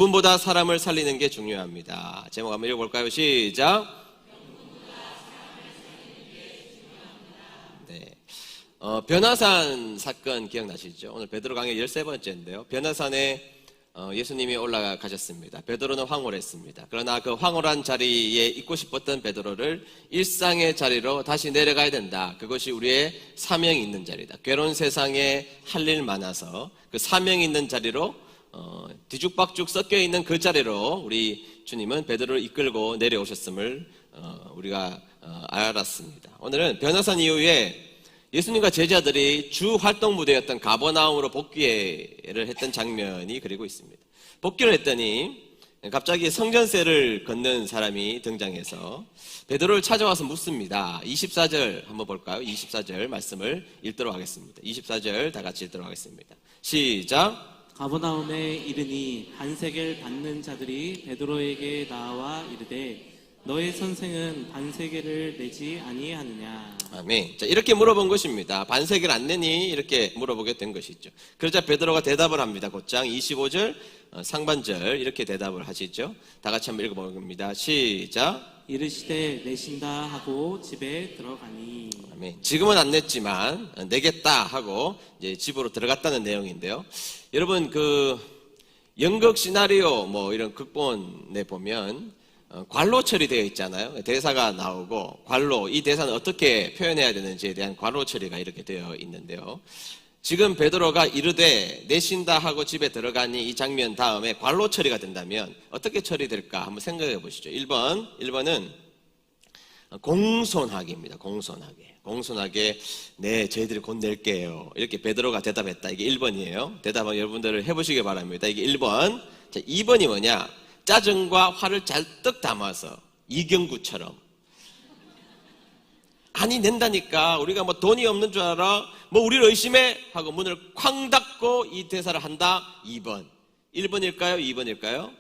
명분보다 사람을 살리는 게 중요합니다. 제목 한번 읽어볼까요? 시작. 네. 변화산 사건 기억나시죠? 오늘 베드로 강의 13번째인데요. 변화산에 예수님이 올라가셨습니다. 베드로는 황홀했습니다. 그러나 그 황홀한 자리에 있고 싶었던 베드로를 일상의 자리로 다시 내려가야 된다. 그것이 우리의 사명이 있는 자리다. 괴로운 세상에 할 일 많아서 그 사명이 있는 자리로 뒤죽박죽 섞여있는 그 자리로 우리 주님은 베드로를 이끌고 내려오셨음을 우리가 알았습니다. 오늘은 변화산 이후에 예수님과 제자들이 주 활동 무대였던 가버나움으로 복귀를 했던 장면이 그리고 있습니다. 복귀를 했더니 갑자기 성전세를 걷는 사람이 등장해서 베드로를 찾아와서 묻습니다. 24절 한번 볼까요? 24절 말씀을 읽도록 하겠습니다. 24절 다 같이 읽도록 하겠습니다. 시작. 가버나움에 이르니 반세겔 받는 자들이 베드로에게 나와 이르되 너의 선생은 반세겔을 내지 아니하느냐. 아멘. 자, 이렇게 물어본 것입니다. 반세겔 안 내니? 이렇게 물어보게 된 것이죠. 그러자 베드로가 대답을 합니다. 곧장 25절 상반절 이렇게 대답을 하시죠. 다 같이 한번 읽어보겠습니다. 시작. 이르시되 내신다 하고 집에 들어가니. 아멘. 지금은 안 냈지만 내겠다 하고 이제 집으로 들어갔다는 내용인데요. 여러분 그 연극 시나리오 뭐 이런 극본에 보면 괄로 처리되어 있잖아요. 대사가 나오고 괄로, 이 대사는 어떻게 표현해야 되는지에 대한 괄로 처리가 이렇게 되어 있는데요. 지금 베드로가 이르되 내신다 하고 집에 들어가니 이 장면 다음에 괄로 처리가 된다면 어떻게 처리될까 한번 생각해 보시죠. 1번은 공손하게입니다. 공손하게 네 저희들이 곧 낼게요. 이렇게 베드로가 대답했다. 이게 1번이에요. 대답은 여러분들 해보시기 바랍니다. 이게 1번. 자, 2번이 뭐냐? 짜증과 화를 잔뜩 담아서 이경구처럼 아니 낸다니까 우리가 뭐 돈이 없는 줄 알아? 뭐 우리를 의심해? 하고 문을 쾅 닫고 이 대사를 한다. 2번. 1번일까요? 2번일까요?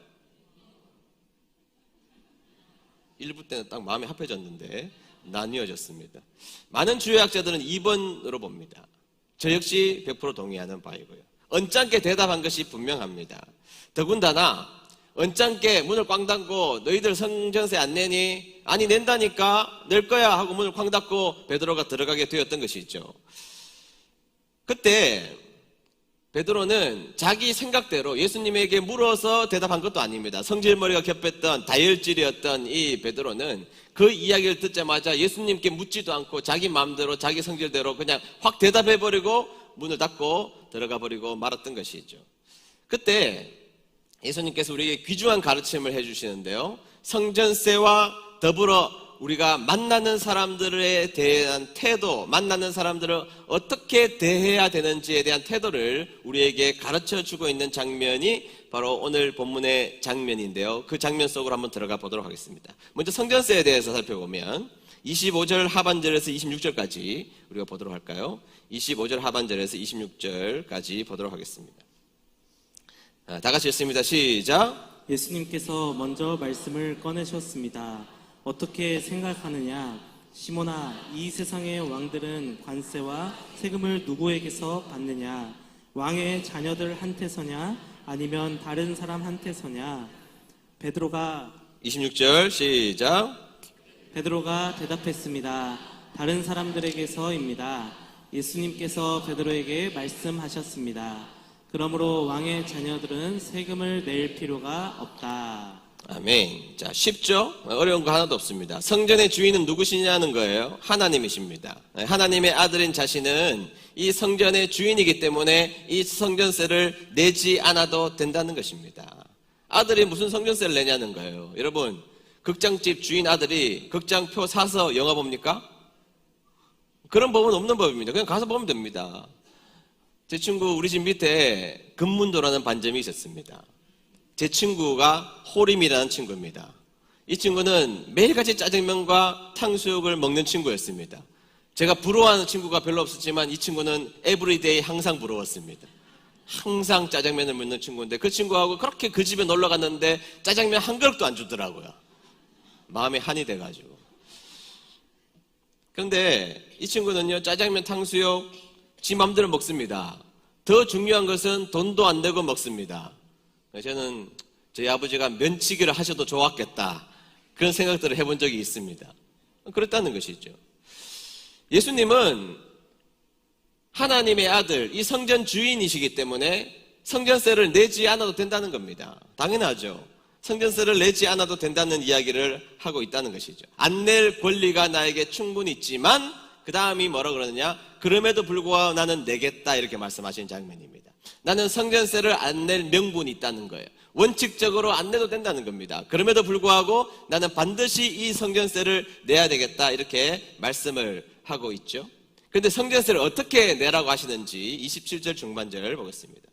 1부 때는 딱 마음이 합해졌는데 나뉘어졌습니다. 많은 주요학자들은 2번으로 봅니다. 저 역시 100% 동의하는 바이고요. 언짢게 대답한 것이 분명합니다. 더군다나 언짢게 문을 꽝 닫고 너희들 성전세 안 내니? 아니 낸다니까 낼 거야 하고 문을 꽝 닫고 베드로가 들어가게 되었던 것이죠. 그때 베드로는 자기 생각대로 예수님에게 물어서 대답한 것도 아닙니다. 성질머리가 겹했던 다혈질이었던 이 베드로는 그 이야기를 듣자마자 예수님께 묻지도 않고 자기 마음대로 자기 성질대로 그냥 확 대답해버리고 문을 닫고 들어가 버리고 말았던 것이죠. 그때 예수님께서 우리에게 귀중한 가르침을 해주시는데요. 성전세와 더불어 우리가 만나는 사람들에 대한 태도, 만나는 사람들을 어떻게 대해야 되는지에 대한 태도를 우리에게 가르쳐주고 있는 장면이 바로 오늘 본문의 장면인데요. 그 장면 속으로 한번 들어가 보도록 하겠습니다. 먼저 성전세에 대해서 살펴보면 25절 하반절에서 26절까지 우리가 보도록 할까요? 25절 하반절에서 26절까지 보도록 하겠습니다. 다 같이 읽습니다. 시작. 예수님께서 먼저 말씀을 꺼내셨습니다. 어떻게 생각하느냐? 시몬아, 이 세상의 왕들은 관세와 세금을 누구에게서 받느냐? 왕의 자녀들 한테서냐? 아니면 다른 사람 한테서냐? 베드로가 26절 시작. 베드로가 대답했습니다. 다른 사람들에게서입니다. 예수님께서 베드로에게 말씀하셨습니다. 그러므로 왕의 자녀들은 세금을 낼 필요가 없다. 아멘. 자, 쉽죠? 어려운 거 하나도 없습니다. 성전의 주인은 누구시냐는 거예요. 하나님이십니다. 하나님의 아들인 자신은 이 성전의 주인이기 때문에 이 성전세를 내지 않아도 된다는 것입니다. 아들이 무슨 성전세를 내냐는 거예요. 여러분, 극장집 주인 아들이 극장표 사서 영화 봅니까? 그런 법은 없는 법입니다. 그냥 가서 보면 됩니다. 제 친구 우리 집 밑에 금문도라는 반점이 있었습니다. 제 친구가 호림이라는 친구입니다. 이 친구는 매일같이 짜장면과 탕수육을 먹는 친구였습니다. 제가 부러워하는 친구가 별로 없었지만 이 친구는 에브리데이 항상 부러웠습니다. 항상 짜장면을 먹는 친구인데 그 친구하고 그렇게 그 집에 놀러 갔는데 짜장면 한 그릇도 안 주더라고요. 마음에 한이 돼가지고. 그런데 이 친구는요, 짜장면, 탕수육 지 맘대로 먹습니다. 더 중요한 것은 돈도 안 내고 먹습니다. 저는 저희 아버지가 면치기를 하셔도 좋았겠다. 그런 생각들을 해본 적이 있습니다. 그렇다는 것이죠. 예수님은 하나님의 아들, 이 성전 주인이시기 때문에 성전세를 내지 않아도 된다는 겁니다. 당연하죠. 성전세를 내지 않아도 된다는 이야기를 하고 있다는 것이죠. 안 낼 권리가 나에게 충분히 있지만 그 다음이 뭐라 그러느냐? 그럼에도 불구하고 나는 내겠다 이렇게 말씀하시는 장면입니다. 나는 성전세를 안 낼 명분이 있다는 거예요. 원칙적으로 안 내도 된다는 겁니다. 그럼에도 불구하고 나는 반드시 이 성전세를 내야 되겠다 이렇게 말씀을 하고 있죠. 그런데 성전세를 어떻게 내라고 하시는지 27절 중반절 보겠습니다.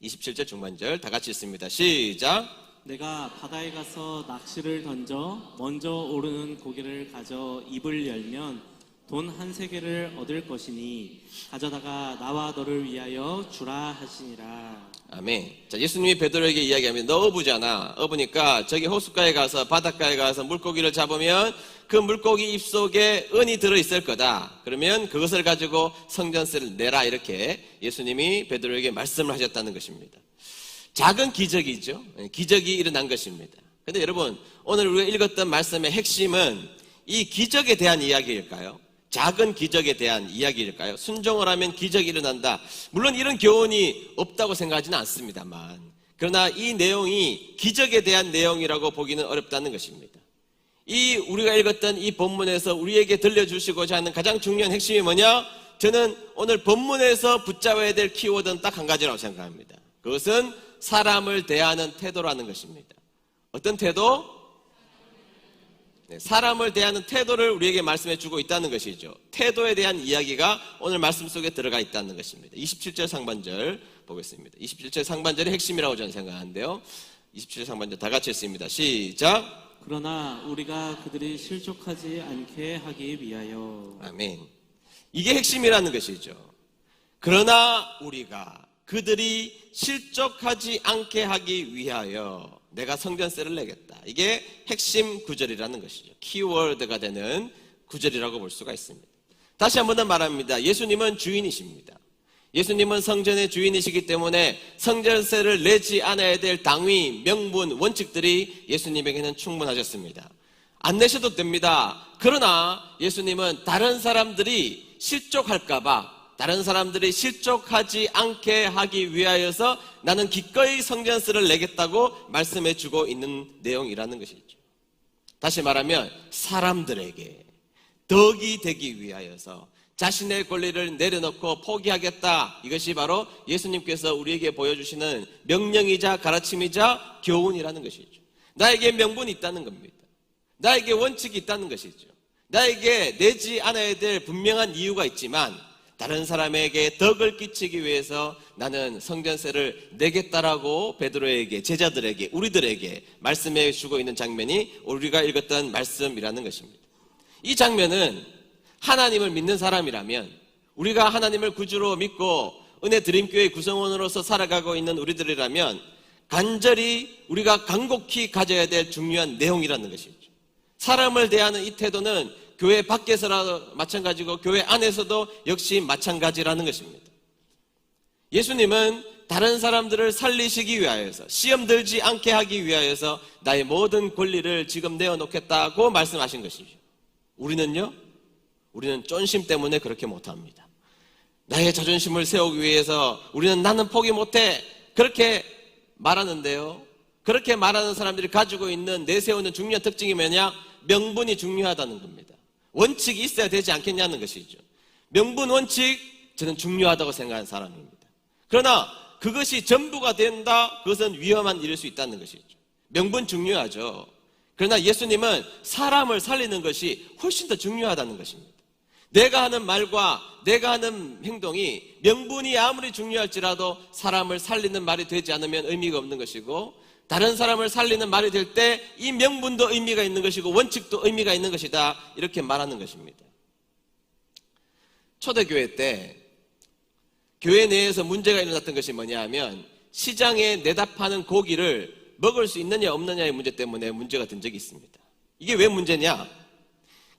27절 중반절 다 같이 읽습니다. 시작. 내가 바다에 가서 낚시를 던져 먼저 오르는 고기를 가져 입을 열면 돈 한 세겔을 얻을 것이니 가져다가 나와 너를 위하여 주라 하시니라. 아멘. 자, 예수님이 베드로에게 이야기하면 너 어부잖아. 어부니까 저기 호숫가에 가서 바닷가에 가서 물고기를 잡으면 그 물고기 입속에 은이 들어있을 거다. 그러면 그것을 가지고 성전세를 내라 이렇게 예수님이 베드로에게 말씀을 하셨다는 것입니다. 작은 기적이죠. 기적이 일어난 것입니다. 그런데 여러분 오늘 우리가 읽었던 말씀의 핵심은 이 기적에 대한 이야기일까요? 작은 기적에 대한 이야기일까요? 순종을 하면 기적이 일어난다. 물론 이런 교훈이 없다고 생각하지는 않습니다만 그러나 이 내용이 기적에 대한 내용이라고 보기는 어렵다는 것입니다. 이 우리가 읽었던 이 본문에서 우리에게 들려주시고자 하는 가장 중요한 핵심이 뭐냐? 저는 오늘 본문에서 붙잡아야 될 키워드는 딱 한 가지라고 생각합니다. 그것은 사람을 대하는 태도라는 것입니다. 어떤 태도? 사람을 대하는 태도를 우리에게 말씀해 주고 있다는 것이죠. 태도에 대한 이야기가 오늘 말씀 속에 들어가 있다는 것입니다. 27절 상반절 보겠습니다. 27절 상반절이 핵심이라고 저는 생각하는데요. 27절 상반절 다 같이 읽습니다. 시작. 그러나 우리가 그들이 실족하지 않게 하기 위하여. 아멘. 이게 핵심이라는 것이죠. 그러나 우리가 그들이 실족하지 않게 하기 위하여 내가 성전세를 내겠다. 이게 핵심 구절이라는 것이죠. 키워드가 되는 구절이라고 볼 수가 있습니다. 다시 한 번 더 말합니다. 예수님은 주인이십니다. 예수님은 성전의 주인이시기 때문에 성전세를 내지 않아야 될 당위, 명분, 원칙들이 예수님에게는 충분하셨습니다. 안 내셔도 됩니다. 그러나 예수님은 다른 사람들이 실족할까봐 다른 사람들이 실족하지 않게 하기 위하여서 나는 기꺼이 성전세를 내겠다고 말씀해 주고 있는 내용이라는 것이죠. 다시 말하면 사람들에게 덕이 되기 위하여서 자신의 권리를 내려놓고 포기하겠다. 이것이 바로 예수님께서 우리에게 보여주시는 명령이자 가르침이자 교훈이라는 것이죠. 나에게 명분이 있다는 겁니다. 나에게 원칙이 있다는 것이죠. 나에게 내지 않아야 될 분명한 이유가 있지만 다른 사람에게 덕을 끼치기 위해서 나는 성전세를 내겠다라고 베드로에게, 제자들에게, 우리들에게 말씀해 주고 있는 장면이 우리가 읽었던 말씀이라는 것입니다. 이 장면은 하나님을 믿는 사람이라면, 우리가 하나님을 구주로 믿고 은혜 드림교회 구성원으로서 살아가고 있는 우리들이라면 간절히 우리가 간곡히 가져야 될 중요한 내용이라는 것이죠. 사람을 대하는 이 태도는 교회 밖에서라도 마찬가지고 교회 안에서도 역시 마찬가지라는 것입니다. 예수님은 다른 사람들을 살리시기 위하여서, 시험 들지 않게 하기 위하여서 나의 모든 권리를 지금 내어놓겠다고 말씀하신 것이죠. 우리는요? 우리는 쫀심 때문에 그렇게 못합니다. 나의 자존심을 세우기 위해서 우리는 나는 포기 못해 그렇게 말하는데요. 그렇게 말하는 사람들이 가지고 있는 내세우는 중요한 특징이 뭐냐? 명분이 중요하다는 겁니다. 원칙이 있어야 되지 않겠냐는 것이죠. 명분 원칙 저는 중요하다고 생각하는 사람입니다. 그러나 그것이 전부가 된다? 그것은 위험한 일일 수 있다는 것이죠. 명분 중요하죠. 그러나 예수님은 사람을 살리는 것이 훨씬 더 중요하다는 것입니다. 내가 하는 말과 내가 하는 행동이 명분이 아무리 중요할지라도 사람을 살리는 말이 되지 않으면 의미가 없는 것이고, 다른 사람을 살리는 말이 될 때 이 명분도 의미가 있는 것이고 원칙도 의미가 있는 것이다, 이렇게 말하는 것입니다. 초대교회 때 교회 내에서 문제가 일어났던 것이 뭐냐 하면 시장에 내다 파는 고기를 먹을 수 있느냐 없느냐의 문제 때문에 문제가 된 적이 있습니다. 이게 왜 문제냐?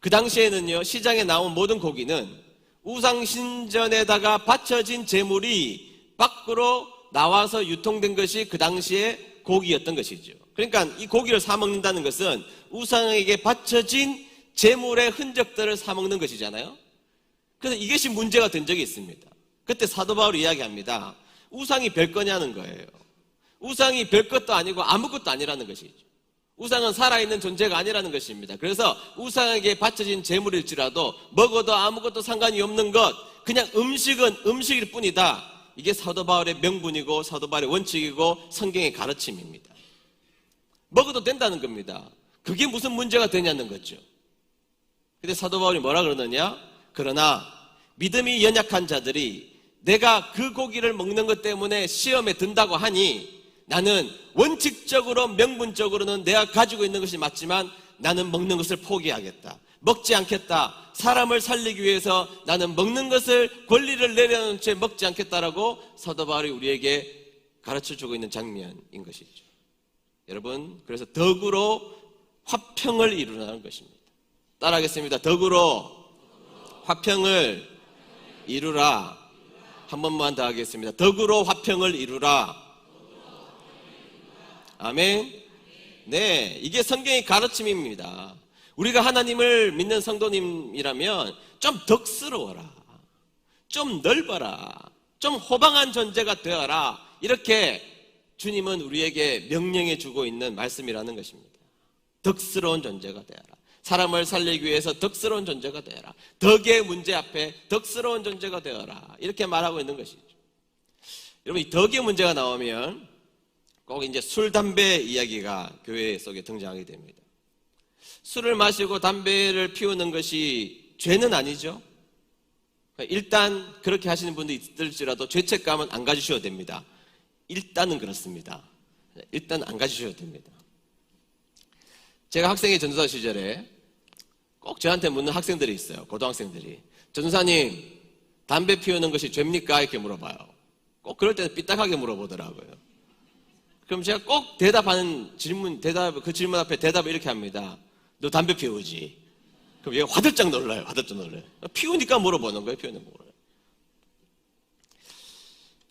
그 당시에는요, 시장에 나온 모든 고기는 우상신전에다가 바쳐진 제물이 밖으로 나와서 유통된 것이 그 당시에 고기였던 것이죠. 그러니까 이 고기를 사 먹는다는 것은 우상에게 바쳐진 제물의 흔적들을 사 먹는 것이잖아요. 그래서 이것이 문제가 된 적이 있습니다. 그때 사도 바울이 이야기합니다. 우상이 별거냐는 거예요. 우상이 별것도 아니고 아무것도 아니라는 것이죠. 우상은 살아있는 존재가 아니라는 것입니다. 그래서 우상에게 바쳐진 제물일지라도 먹어도 아무것도 상관이 없는 것, 그냥 음식은 음식일 뿐이다. 이게 사도 바울의 명분이고 사도 바울의 원칙이고 성경의 가르침입니다. 먹어도 된다는 겁니다. 그게 무슨 문제가 되냐는 거죠. 근데 사도 바울이 뭐라 그러느냐? 그러나 믿음이 연약한 자들이 내가 그 고기를 먹는 것 때문에 시험에 든다고 하니 나는 원칙적으로 명분적으로는 내가 가지고 있는 것이 맞지만 나는 먹는 것을 포기하겠다. 먹지 않겠다. 사람을 살리기 위해서 나는 먹는 것을 권리를 내려놓은 채 먹지 않겠다라고 사도 바울이 우리에게 가르쳐주고 있는 장면인 것이죠. 여러분, 그래서 덕으로 화평을 이루라는 것입니다. 따라하겠습니다. 덕으로 화평을 이루라. 한 번만 더 하겠습니다. 덕으로 화평을 이루라. 아멘. 네, 이게 성경의 가르침입니다. 우리가 하나님을 믿는 성도님이라면 좀 덕스러워라, 좀 넓어라, 좀 호방한 존재가 되어라. 이렇게 주님은 우리에게 명령해 주고 있는 말씀이라는 것입니다. 덕스러운 존재가 되어라. 사람을 살리기 위해서 덕스러운 존재가 되어라. 덕의 문제 앞에 덕스러운 존재가 되어라. 이렇게 말하고 있는 것이죠. 여러분, 이 덕의 문제가 나오면 꼭 이제 술, 담배 이야기가 교회 속에 등장하게 됩니다. 술을 마시고 담배를 피우는 것이 죄는 아니죠. 일단 그렇게 하시는 분도 있을지라도 죄책감은 안 가지셔도 됩니다. 일단은 그렇습니다. 일단 안 가지셔도 됩니다. 제가 학생의 전도사 시절에 꼭 저한테 묻는 학생들이 있어요. 고등학생들이. 전도사님, 담배 피우는 것이 죄입니까? 이렇게 물어봐요. 꼭 그럴 때는 삐딱하게 물어보더라고요. 그럼 제가 꼭 대답하는 질문, 그 질문 앞에 대답을 이렇게 합니다. 너 담배 피우지? 그럼 얘가 화들짝 놀라요. 화들짝 놀라요. 피우니까 물어보는 거예요. 피우는 거예요.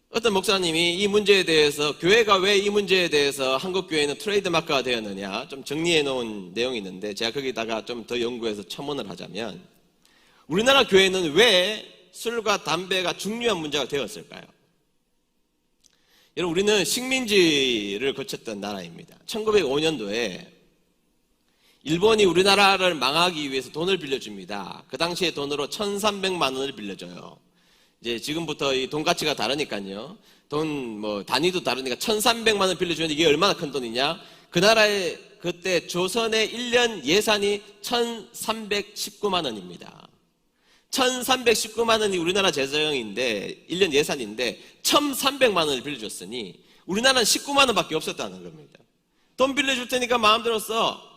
어떤 목사님이 이 문제에 대해서, 교회가 왜 이 문제에 대해서 한국교회는 트레이드마크가 되었느냐 좀 정리해 놓은 내용이 있는데, 제가 거기다가 좀 더 연구해서 첨언을 하자면, 우리나라 교회는 왜 술과 담배가 중요한 문제가 되었을까요? 여러분, 우리는 식민지를 거쳤던 나라입니다. 1905년도에 일본이 우리나라를 망하기 위해서 돈을 빌려줍니다. 그 당시에 돈으로 1,300만 원을 빌려줘요. 이제 지금부터 이 돈 가치가 다르니까요. 돈 단위도 다르니까 1,300만 원 빌려주는데 이게 얼마나 큰 돈이냐? 그 나라의 그때 조선의 1년 예산이 1,319만 원입니다. 1,319만 원이 우리나라 재정인데 1년 예산인데 1,300만 원을 빌려줬으니 우리나라는 19만 원밖에 없었다는 겁니다. 돈 빌려줄 테니까 마음대로 써.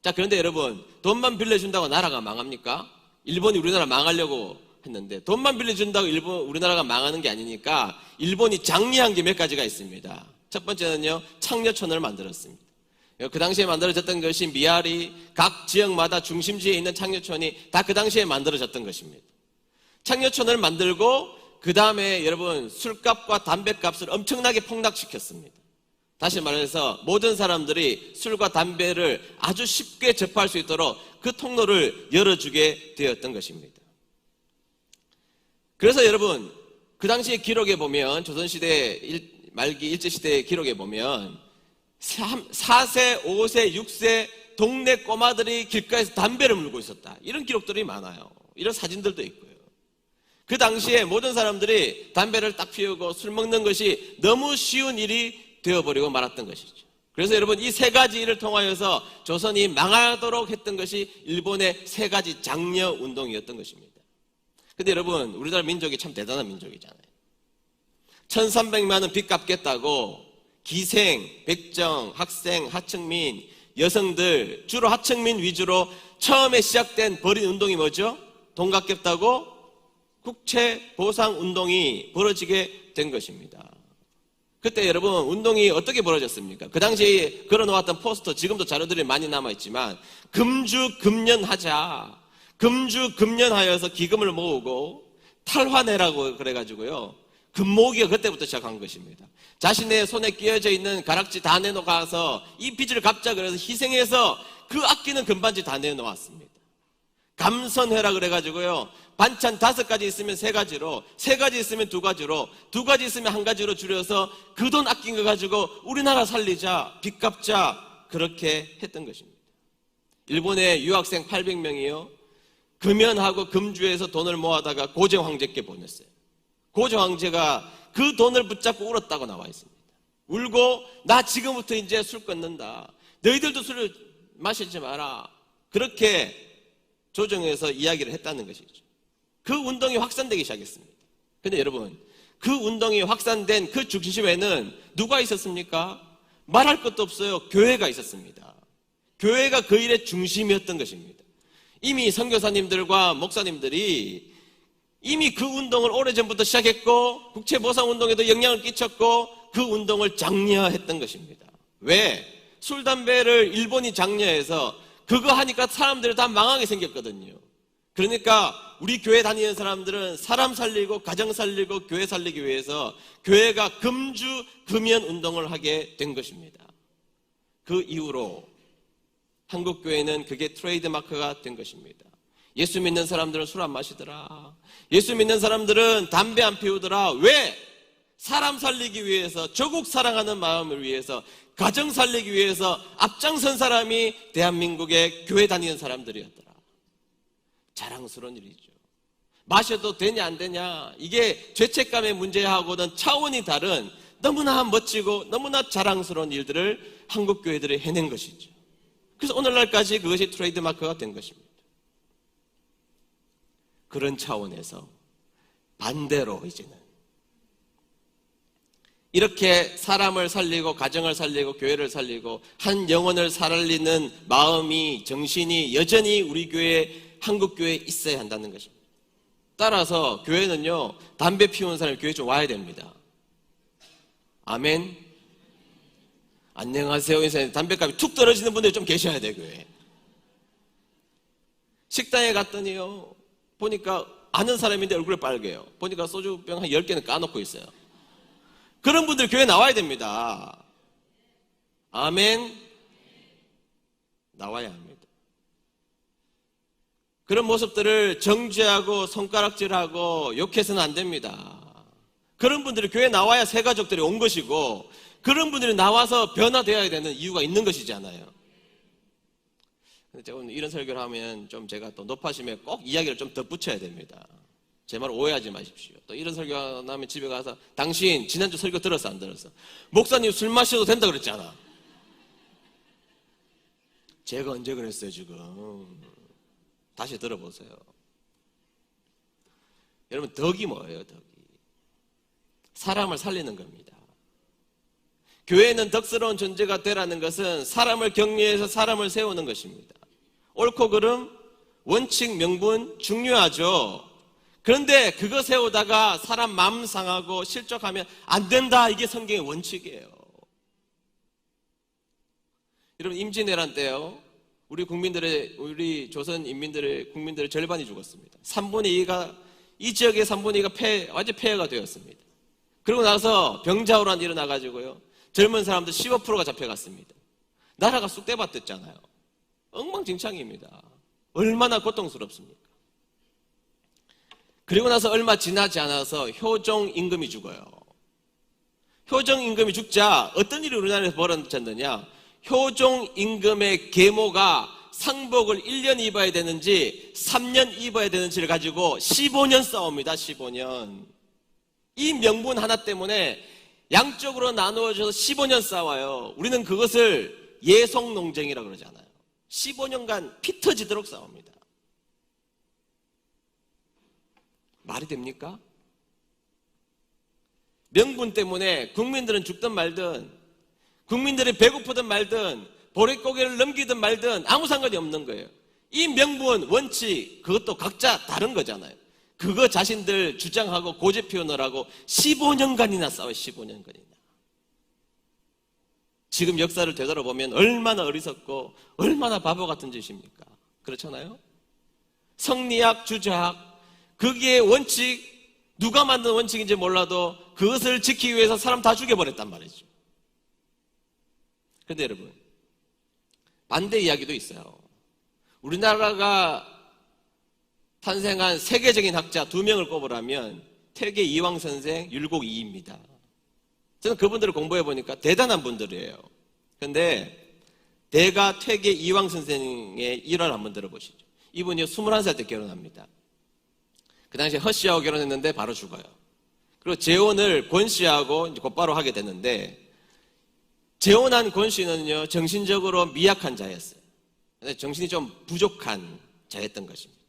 자, 그런데 여러분, 돈만 빌려준다고 나라가 망합니까? 일본이 우리나라 망하려고 했는데 돈만 빌려준다고 우리나라가 망하는 게 아니니까 일본이 장려한 게 몇 가지가 있습니다. 첫 번째는요, 창녀촌을 만들었습니다. 그 당시에 만들어졌던 것이 미아리, 각 지역마다 중심지에 있는 창녀촌이 다 그 당시에 만들어졌던 것입니다. 창녀촌을 만들고 그 다음에 여러분, 술값과 담배값을 엄청나게 폭락시켰습니다. 다시 말해서 모든 사람들이 술과 담배를 아주 쉽게 접할 수 있도록 그 통로를 열어주게 되었던 것입니다. 그래서 여러분, 그 당시의 기록에 보면, 조선시대 말기 일제시대의 기록에 보면 4세, 5세, 6세 동네 꼬마들이 길가에서 담배를 물고 있었다. 이런 기록들이 많아요. 이런 사진들도 있고요. 그 당시에 모든 사람들이 담배를 딱 피우고 술 먹는 것이 너무 쉬운 일이 되어버리고 말았던 것이죠. 그래서 여러분, 이 세 가지 일을 통하여서 조선이 망하도록 했던 것이 일본의 세 가지 장려 운동이었던 것입니다. 근데 여러분, 우리나라 민족이 참 대단한 민족이잖아요. 1,300만 원 빚 갚겠다고 기생, 백정, 학생, 하층민, 여성들, 주로 하층민 위주로 처음에 시작된 벌인 운동이 뭐죠? 돈 갚겠다고 국채 보상 운동이 벌어지게 된 것입니다. 그때 여러분, 운동이 어떻게 벌어졌습니까? 그 당시에 걸어놓았던 포스터, 지금도 자료들이 많이 남아있지만, 금주금연하자, 금주금연하여서 기금을 모으고 탈환해라고 그래가지고요, 금모으기가 그때부터 시작한 것입니다. 자신의 손에 끼어져 있는 가락지 다 내놓아서 이 빚을 갚자 그래서 희생해서 그 아끼는 금반지 다 내놓았습니다. 감선회라 그래가지고요, 반찬 5가지 있으면 3가지로, 3가지 있으면 2가지로, 2가지 있으면 1가지로 줄여서 그 돈 아낀 거 가지고 우리나라 살리자, 빚 갚자, 그렇게 했던 것입니다. 일본의 유학생 800명이요 금연하고 금주에서 돈을 모아다가 고제 황제께 보냈어요. 고제 황제가 그 돈을 붙잡고 울었다고 나와 있습니다. 울고 나 지금부터 이제 술 끊는다, 너희들도 술을 마시지 마라, 그렇게 조정해서 이야기를 했다는 것이죠. 그 운동이 확산되기 시작했습니다. 그런데 여러분, 그 운동이 확산된 그 중심에는 누가 있었습니까? 말할 것도 없어요. 교회가 있었습니다. 교회가 그 일의 중심이었던 것입니다. 이미 선교사님들과 목사님들이 이미 그 운동을 오래전부터 시작했고 국채보상운동에도 영향을 끼쳤고 그 운동을 장려했던 것입니다. 왜? 술, 담배를 일본이 장려해서 그거 하니까 사람들이 다 망하게 생겼거든요. 그러니까 우리 교회 다니는 사람들은 사람 살리고 가정 살리고 교회 살리기 위해서 교회가 금주 금연 운동을 하게 된 것입니다. 그 이후로 한국 교회는 그게 트레이드 마크가 된 것입니다. 예수 믿는 사람들은 술 안 마시더라, 예수 믿는 사람들은 담배 안 피우더라. 왜? 사람 살리기 위해서, 조국 사랑하는 마음을 위해서, 가정 살리기 위해서 앞장선 사람이 대한민국의 교회 다니는 사람들이었더라. 자랑스러운 일이죠. 마셔도 되냐 안 되냐, 이게 죄책감의 문제하고는 차원이 다른 너무나 멋지고 너무나 자랑스러운 일들을 한국 교회들이 해낸 것이죠. 그래서 오늘날까지 그것이 트레이드 마크가 된 것입니다. 그런 차원에서 반대로 이제는 이렇게 사람을 살리고 가정을 살리고 교회를 살리고 한 영혼을 살리는 마음이, 정신이 여전히 우리 교회, 한국 교회에 있어야 한다는 것입니다. 따라서 교회는요, 담배 피우는 사람이 교회에 좀 와야 됩니다. 아멘. 안녕하세요 인사님. 담배값이 툭 떨어지는 분들이 좀 계셔야 돼요. 교회에. 식당에 갔더니요, 보니까 아는 사람인데 얼굴이 빨개요. 보니까 소주병 한 10개는 까놓고 있어요. 그런 분들 교회 나와야 됩니다. 아멘. 나와야 합니다. 그런 모습들을 정죄하고 손가락질하고 욕해서는 안 됩니다. 그런 분들이 교회에 나와야 새 가족들이 온 것이고, 그런 분들이 나와서 변화되어야 되는 이유가 있는 것이잖아요. 근데 제가 오늘 이런 설교를 하면 좀 제가 또 높아심에 꼭 이야기를 좀 덧붙여야 됩니다. 제 말 오해하지 마십시오. 또 이런 설교가 나면 집에 가서 당신 지난주 설교 들었어 안 들었어? 목사님 술 마셔도 된다 그랬잖아. 제가 언제 그랬어요 지금? 다시 들어보세요. 여러분, 덕이 뭐예요? 덕이 사람을 살리는 겁니다. 교회는 덕스러운 존재가 되라는 것은 사람을 격려해서 사람을 세우는 것입니다. 옳고 그름, 원칙, 명분 중요하죠. 그런데 그거 세우다가 사람 마음 상하고 실족하면 안 된다. 이게 성경의 원칙이에요. 여러분, 임진왜란 때요, 우리 조선 인민들의 국민들의 절반이 죽었습니다. 3분의 2가, 이 지역의 3분의 2가 완전 폐해가 되었습니다. 그러고 나서 병자호란 일어나가지고요, 젊은 사람들 15%가 잡혀갔습니다. 나라가 쑥대밭 됐잖아요. 엉망진창입니다. 얼마나 고통스럽습니까? 그리고 나서 얼마 지나지 않아서 효종임금이 죽어요. 효종임금이 죽자 어떤 일이 우리나라에서 벌어졌느냐, 효종임금의 계모가 상복을 1년 입어야 되는지 3년 입어야 되는지를 가지고 15년 싸웁니다. 15년. 이 명분 하나 때문에 양쪽으로 나누어져서 15년 싸워요. 우리는 그것을 예속농쟁이라고 그러잖아요. 15년간 피 터지도록 싸웁니다. 말이 됩니까? 명분 때문에 국민들은 죽든 말든, 국민들이 배고프든 말든, 보릿고개를 넘기든 말든 아무 상관이 없는 거예요. 이 명분, 원칙, 그것도 각자 다른 거잖아요. 그거 자신들 주장하고 고집 피우느라고 15년간이나 싸워요. 15년간이나. 지금 역사를 되돌아보면 얼마나 어리석고 얼마나 바보 같은 짓입니까? 그렇잖아요? 성리학, 주자학, 거기에 원칙, 누가 만든 원칙인지 몰라도 그것을 지키기 위해서 사람 다 죽여버렸단 말이죠. 그런데 여러분, 반대 이야기도 있어요. 우리나라가 탄생한 세계적인 학자 2명을 꼽으라면 퇴계 이황 선생, 율곡 이입니다. 저는 그분들을 공부해 보니까 대단한 분들이에요. 그런데 대가 퇴계 이황 선생의 일화를 한번 들어보시죠. 이분이 21살 때 결혼합니다. 그 당시에 허 씨하고 결혼했는데 바로 죽어요. 그리고 재혼을 권 씨하고 이제 곧바로 하게 됐는데, 재혼한 권 씨는요, 정신적으로 미약한 자였어요. 정신이 좀 부족한 자였던 것입니다.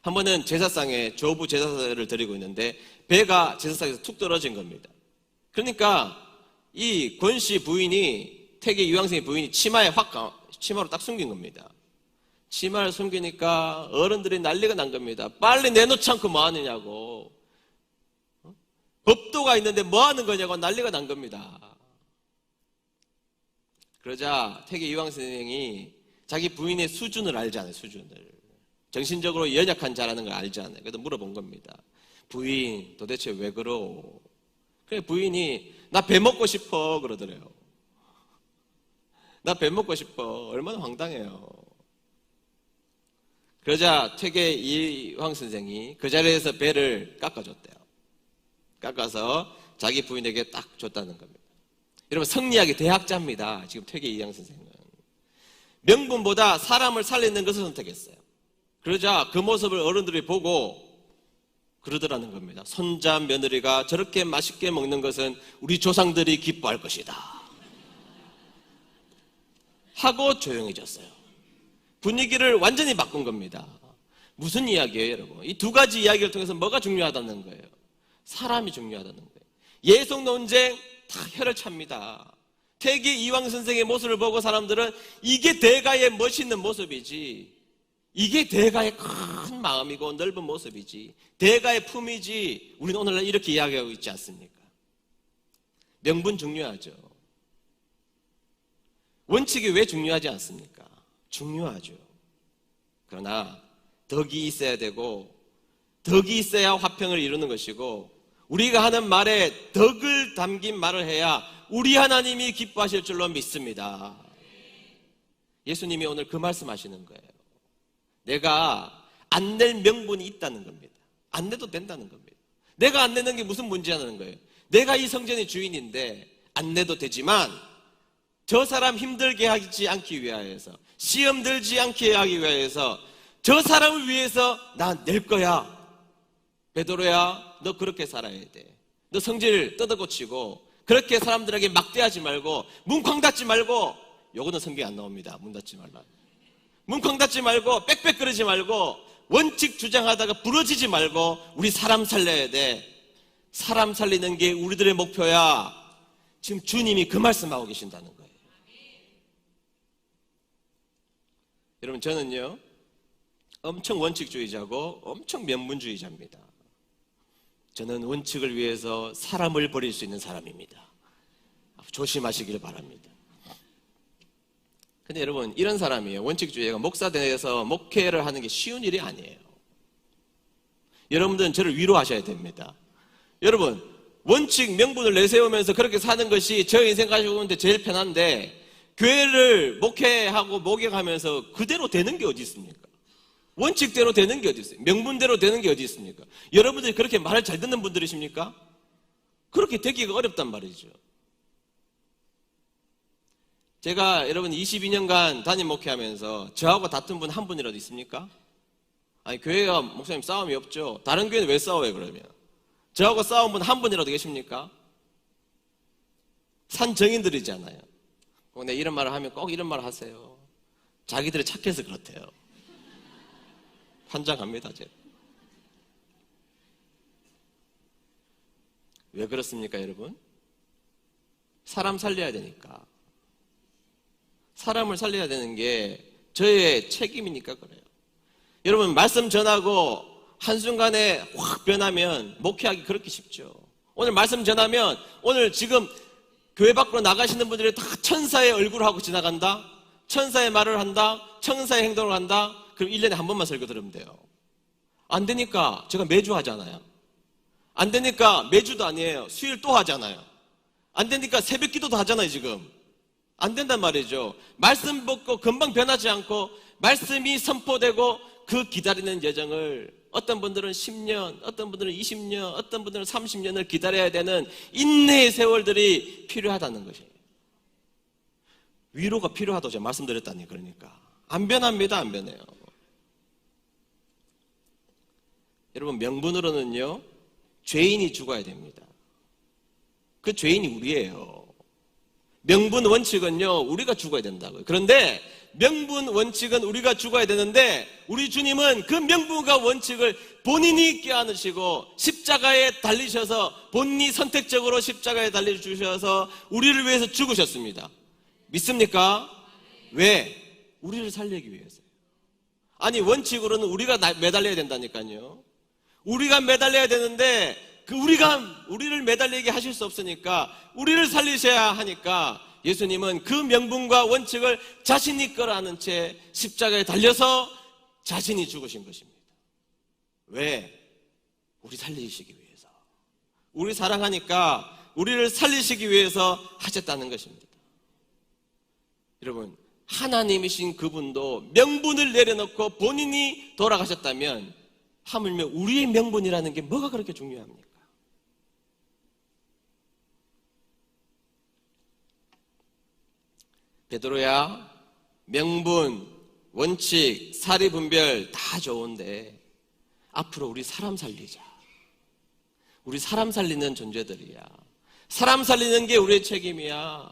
한 번은 제사상에 조부 제사를 드리고 있는데 배가 제사상에서 툭 떨어진 겁니다. 그러니까 이 권 씨 부인이, 퇴계 이황생의 부인이 치마로 딱 숨긴 겁니다. 치마를 숨기니까 어른들이 난리가 난 겁니다. 빨리 내놓지 않고 뭐 하느냐고. 법도가 있는데 뭐 하는 거냐고 난리가 난 겁니다. 그러자 퇴계 이황 선생이 자기 부인의 수준을 알잖아요. 수준을. 정신적으로 연약한 자라는 걸 알잖아요. 그래서 물어본 겁니다. 부인, 도대체 왜 그러? 그래, 부인이 나 배 먹고 싶어 그러더래요. 나 배 먹고 싶어. 얼마나 황당해요. 그러자 퇴계 이황 선생이 그 자리에서 배를 깎아줬대요. 깎아서 자기 부인에게 딱 줬다는 겁니다. 여러분, 성리학의 대학자입니다. 지금 퇴계 이황 선생은. 명분보다 사람을 살리는 것을 선택했어요. 그러자 그 모습을 어른들이 보고 그러더라는 겁니다. 손자 며느리가 저렇게 맛있게 먹는 것은 우리 조상들이 기뻐할 것이다 하고 조용해졌어요. 분위기를 완전히 바꾼 겁니다. 무슨 이야기예요, 여러분? 이 두 가지 이야기를 통해서 뭐가 중요하다는 거예요? 사람이 중요하다는 거예요. 예속 논쟁 다 혀를 찹니다. 퇴계 이황 선생의 모습을 보고 사람들은 이게 대가의 멋있는 모습이지, 이게 대가의 큰 마음이고 넓은 모습이지, 대가의 품이지, 우리는 오늘날 이렇게 이야기하고 있지 않습니까? 명분 중요하죠. 원칙이 왜 중요하지 않습니까? 중요하죠. 그러나 덕이 있어야 되고, 덕이 있어야 화평을 이루는 것이고, 우리가 하는 말에 덕을 담긴 말을 해야 우리 하나님이 기뻐하실 줄로 믿습니다. 예수님이 오늘 그 말씀하시는 거예요. 내가 안 낼 명분이 있다는 겁니다. 안 내도 된다는 겁니다. 내가 안 내는 게 무슨 문제냐는 거예요. 내가 이 성전의 주인인데 안 내도 되지만 저 사람 힘들게 하지 않기 위하여서, 시험 들지 않게 하기 위하여서, 저 사람을 위해서 나 낼 거야. 베드로야, 너 그렇게 살아야 돼. 너 성질 뜯어고치고 그렇게 사람들에게 막대하지 말고, 문쾅 닫지 말고. 요거는 성경에 안 나옵니다. 문 닫지 말라. 문쾅 닫지 말고, 빽빽거리지 말고, 원칙 주장하다가 부러지지 말고, 우리 사람 살려야 돼. 사람 살리는 게 우리들의 목표야. 지금 주님이 그 말씀하고 계신다는 거예요. 여러분, 저는요, 엄청 원칙주의자고 엄청 명분주의자입니다. 저는 원칙을 위해서 사람을 버릴 수 있는 사람입니다. 조심하시길 바랍니다. 근데 여러분, 이런 사람이에요. 원칙주의가 목사 되어서 목회를 하는 게 쉬운 일이 아니에요. 여러분들은 저를 위로하셔야 됩니다. 여러분, 원칙, 명분을 내세우면서 그렇게 사는 것이 저 인생 가지고 오는데 제일 편한데, 교회를 목회하고 목욕하면서 그대로 되는 게 어디 있습니까? 원칙대로 되는 게 어디 있어요? 명분대로 되는 게 어디 있습니까? 여러분들이 그렇게 말을 잘 듣는 분들이십니까? 그렇게 되기가 어렵단 말이죠. 제가 여러분 22년간 담임 목회하면서 저하고 다툰 분 한 분이라도 있습니까? 아니, 교회가 목사님 싸움이 없죠. 다른 교회는 왜 싸워요, 그러면? 저하고 싸운 분 한 분이라도 계십니까? 산정인들이잖아요. 내 이런 말을 하면 꼭 이런 말을 하세요. 자기들이 착해서 그렇대요. 환장합니다, 제가. 왜 그렇습니까, 여러분? 사람 살려야 되니까. 사람을 살려야 되는 게 저의 책임이니까 그래요. 여러분, 말씀 전하고 한순간에 확 변하면 목회하기 그렇게 쉽죠. 오늘 말씀 전하면 오늘 지금 교회 밖으로 나가시는 분들이 다 천사의 얼굴을 하고 지나간다? 천사의 말을 한다? 천사의 행동을 한다? 그럼 1년에 한 번만 설교 들으면 돼요. 안 되니까 제가 매주 하잖아요. 안 되니까 매주도 아니에요. 수요일 또 하잖아요. 안 되니까 새벽 기도도 하잖아요, 지금. 안 된단 말이죠. 말씀 받고 금방 변하지 않고 말씀이 선포되고 그 기다리는 여정을 어떤 분들은 10년, 어떤 분들은 20년, 어떤 분들은 30년을 기다려야 되는 인내의 세월들이 필요하다는 것이에요. 위로가 필요하다고 제가 말씀드렸다니. 그러니까 안 변합니다. 안 변해요. 여러분, 명분으로는요, 죄인이 죽어야 됩니다. 그 죄인이 우리예요. 명분 원칙은요, 우리가 죽어야 된다고요. 그런데 명분 원칙은 우리가 죽어야 되는데 우리 주님은 그 명분과 원칙을 본인이 껴안으시고 십자가에 달리셔서 본인이 선택적으로 십자가에 달려주셔서 우리를 위해서 죽으셨습니다. 믿습니까? 왜? 우리를 살리기 위해서요. 아니, 원칙으로는 우리가 매달려야 된다니까요. 우리가 매달려야 되는데 우리를 매달리게 하실 수 없으니까 우리를 살리셔야 하니까 예수님은 그 명분과 원칙을 자신이 끌어안은 채 십자가에 달려서 자신이 죽으신 것입니다. 왜? 우리 살리시기 위해서. 우리 사랑하니까 우리를 살리시기 위해서 하셨다는 것입니다. 여러분, 하나님이신 그분도 명분을 내려놓고 본인이 돌아가셨다면 하물며 우리의 명분이라는 게 뭐가 그렇게 중요합니까? 베드로야, 명분, 원칙, 사리 분별 다 좋은데 앞으로 우리 사람 살리자. 우리 사람 살리는 존재들이야. 사람 살리는 게 우리의 책임이야.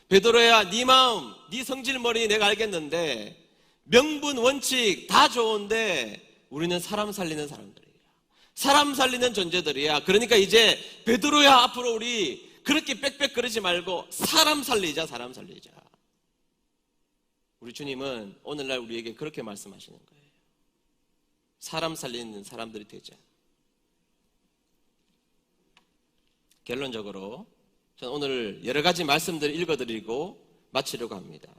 베드로야, 네 마음, 네 성질머리 내가 알겠는데 명분, 원칙 다 좋은데 우리는 사람 살리는 사람들이야. 사람 살리는 존재들이야. 그러니까 이제 베드로야, 앞으로 우리 그렇게 빽빽거리지 말고 사람 살리자. 사람 살리자. 우리 주님은 오늘날 우리에게 그렇게 말씀하시는 거예요. 사람 살리는 사람들이 되자. 결론적으로 저는 오늘 여러 가지 말씀들을 읽어드리고 마치려고 합니다.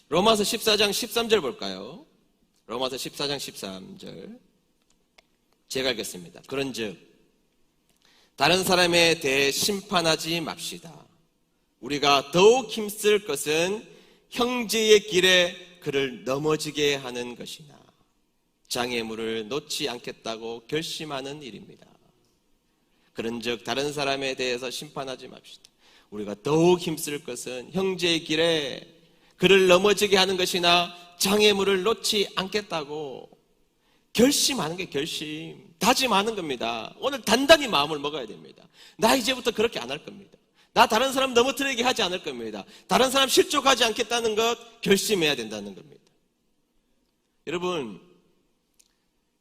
로마서 14장 13절 볼까요? 로마서 14장 13절 제가 읽겠습니다. 그런즉 다른 사람에 대해 심판하지 맙시다. 우리가 더욱 힘쓸 것은 형제의 길에 그를 넘어지게 하는 것이나 장애물을 놓지 않겠다고 결심하는 일입니다. 그런즉 다른 사람에 대해서 심판하지 맙시다. 우리가 더욱 힘쓸 것은 형제의 길에 그를 넘어지게 하는 것이나 장애물을 놓지 않겠다고 결심하는 게 결심, 다짐하는 겁니다. 오늘 단단히 마음을 먹어야 됩니다. 나 이제부터 그렇게 안 할 겁니다. 나 다른 사람 넘어뜨리게 하지 않을 겁니다. 다른 사람 실족하지 않겠다는 것 결심해야 된다는 겁니다. 여러분,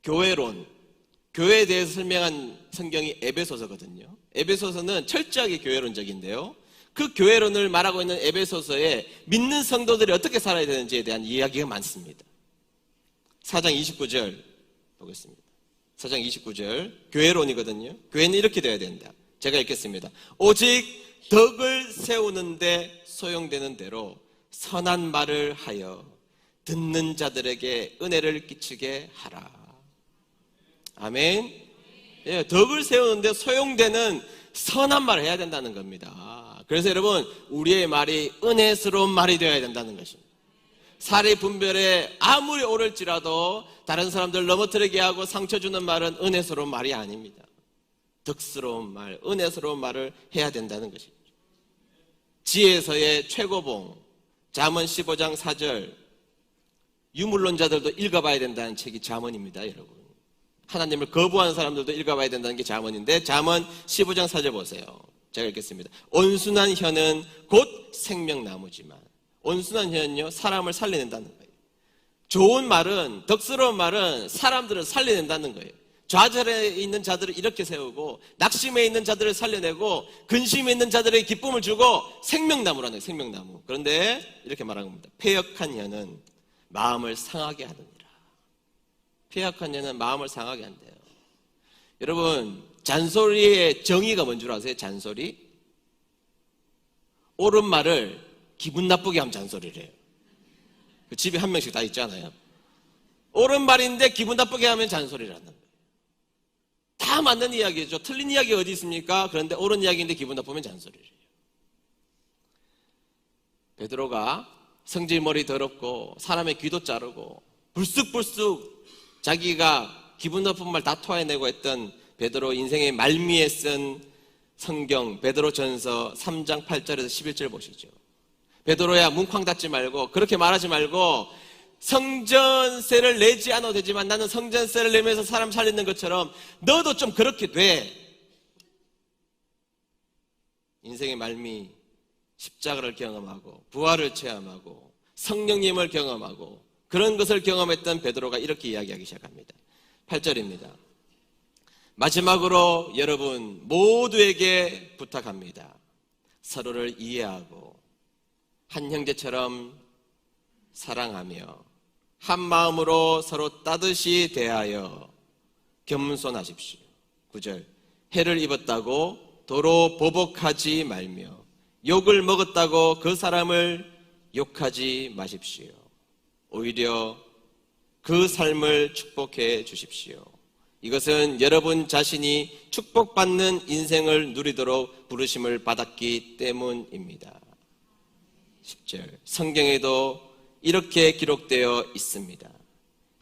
교회론, 교회에 대해서 설명한 성경이 에베소서거든요. 에베소서는 철저하게 교회론적인데요. 그 교회론을 말하고 있는 에베소서에 믿는 성도들이 어떻게 살아야 되는지에 대한 이야기가 많습니다. 4장 29절 보겠습니다. 4장 29절 교회론이거든요. 교회는 이렇게 돼야 된다. 제가 읽겠습니다. 오직 덕을 세우는데 소용되는 대로 선한 말을 하여 듣는 자들에게 은혜를 끼치게 하라. 아멘. 예, 덕을 세우는데 소용되는 선한 말을 해야 된다는 겁니다. 그래서 여러분, 우리의 말이 은혜스러운 말이 되어야 된다는 것입니다. 사리 분별에 아무리 오를지라도 다른 사람들 넘어뜨리게 하고 상처 주는 말은 은혜스러운 말이 아닙니다. 덕스러운 말, 은혜스러운 말을 해야 된다는 것입니다. 지혜서의 최고봉 잠언 15장 4절, 유물론자들도 읽어봐야 된다는 책이 잠언입니다. 여러분, 하나님을 거부하는 사람들도 읽어봐야 된다는 게 잠언인데 잠언 15장 4절 보세요. 제가 읽겠습니다. 온순한 혀는 곧 생명나무지만, 온순한 혀는요, 사람을 살려낸다는 거예요. 좋은 말은, 덕스러운 말은 사람들을 살려낸다는 거예요. 좌절에 있는 자들을 이렇게 세우고 낙심에 있는 자들을 살려내고 근심에 있는 자들에게 기쁨을 주고 생명나무라는 거예요. 생명나무. 그런데 이렇게 말하는 겁니다. 패역한 혀는 마음을 상하게 하느니라. 패역한 혀는 마음을 상하게 한대요. 여러분, 잔소리의 정의가 뭔 줄 아세요? 잔소리? 옳은 말을 기분 나쁘게 하면 잔소리를 해요. 그 집에 한 명씩 다 있잖아요. 옳은 말인데 기분 나쁘게 하면 잔소리를 한다. 다 맞는 이야기죠. 틀린 이야기 어디 있습니까? 그런데 옳은 이야기인데 기분 나쁘면 잔소리를 해요. 베드로가 성질머리 더럽고 사람의 귀도 자르고 불쑥불쑥 자기가 기분 나쁜 말 다 토해내고 했던 베드로 인생의 말미에 쓴 성경 베드로전서 3장 8절에서 11절 보시죠. 베드로야, 문쾅 닫지 말고 그렇게 말하지 말고 성전세를 내지 않아도 되지만 나는 성전세를 내면서 사람 살리는 것처럼 너도 좀 그렇게 돼. 인생의 말미 십자가를 경험하고 부활을 체험하고 성령님을 경험하고 그런 것을 경험했던 베드로가 이렇게 이야기하기 시작합니다. 8절입니다. 마지막으로 여러분 모두에게 부탁합니다. 서로를 이해하고 한 형제처럼 사랑하며 한 마음으로 서로 따뜻이 대하여 겸손하십시오. 9절 해를 입었다고 도로 보복하지 말며 욕을 먹었다고 그 사람을 욕하지 마십시오. 오히려 그 삶을 축복해 주십시오. 이것은 여러분 자신이 축복받는 인생을 누리도록 부르심을 받았기 때문입니다. 10절 성경에도 이렇게 기록되어 있습니다.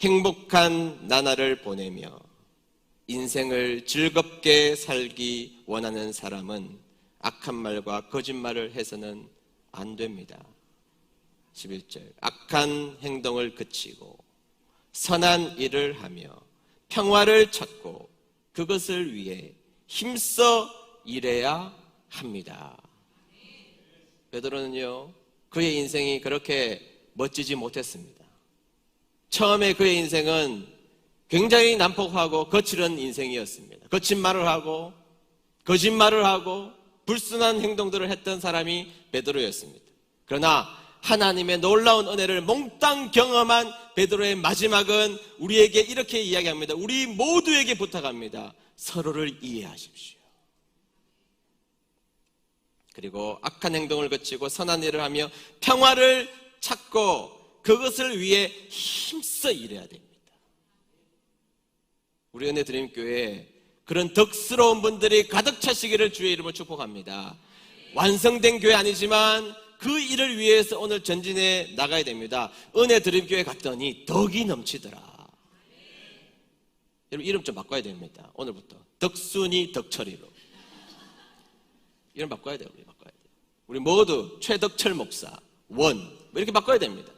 행복한 나날을 보내며 인생을 즐겁게 살기 원하는 사람은 악한 말과 거짓말을 해서는 안 됩니다. 11절 악한 행동을 그치고 선한 일을 하며 평화를 찾고 그것을 위해 힘써 일해야 합니다. 베드로는요 그의 인생이 그렇게 멋지지 못했습니다. 처음에 그의 인생은 굉장히 난폭하고 거칠은 인생이었습니다. 거친 말을 하고 거짓말을 하고 불순한 행동들을 했던 사람이 베드로였습니다. 그러나 하나님의 놀라운 은혜를 몽땅 경험한 베드로의 마지막은 우리에게 이렇게 이야기합니다. 우리 모두에게 부탁합니다. 서로를 이해하십시오. 그리고 악한 행동을 거치고 선한 일을 하며 평화를 찾고 그것을 위해 힘써 일해야 됩니다. 우리 은혜드림교회에 그런 덕스러운 분들이 가득 차시기를 주의 이름으로 축복합니다. 완성된 교회 아니지만 그 일을 위해서 오늘 전진해 나가야 됩니다. 은혜드림교회 갔더니 덕이 넘치더라. 여러분 이름 좀 바꿔야 됩니다. 오늘부터 덕순이 덕철이로 이름 바꿔야 돼요. 우리 모두 최덕철 목사 원 뭐 이렇게 바꿔야 됩니다.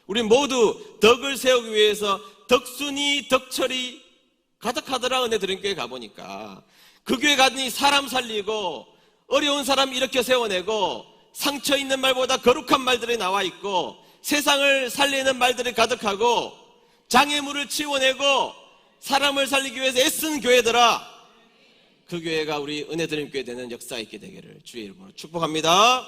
우리 모두 덕을 세우기 위해서 덕순이 덕철이 가득하더라. 은혜드림교회 가보니까 그 교회 가더니 사람 살리고 어려운 사람 일으켜 세워내고 상처 있는 말보다 거룩한 말들이 나와 있고 세상을 살리는 말들이 가득하고 장애물을 치워내고 사람을 살리기 위해서 애쓴 교회더라. 그 교회가 우리 은혜드림교회 되는 역사 있게 되기를 주의 이름으로 축복합니다.